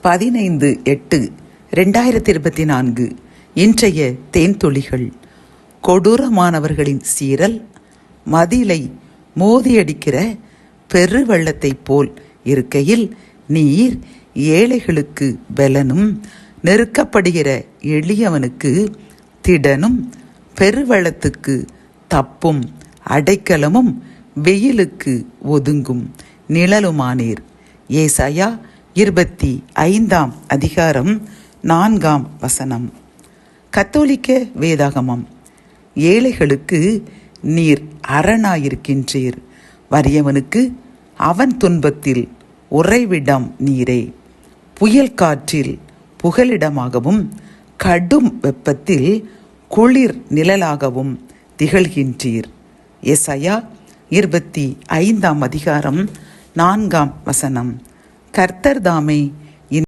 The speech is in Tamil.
15/8/2024 இன்றைய தேன்துளிகள். கொடூரமானவர்களின் சீரல் மதிலை மோதியடிக்கிற பெருவெள்ளத்தைப் போல் இருக்கையில், நீர் ஏழைகளுக்கு பலனும் நெருக்கப்படுகிற எளியவனுக்கு திடனும் பெருவெள்ளத்துக்கு தப்பும் அடைக்கலமும் வெயிலுக்கு ஒதுங்கும் நிழலுமானீர். ஏசாயா 25:4. கத்தோலிக்க வேதாகமம். ஏழைகளுக்கு நீர் அரணாயிருக்கின்றீர், வறியவனுக்கு அவன் துன்பத்தில் உறைவிடம் நீரே. புயல் காற்றில் புகலிடமாகவும் கடும் வெப்பத்தில் குளிர் நிழலாகவும் திகழ்கின்றீர். ஏசாயா 25:4. கர்த்தர் தாமே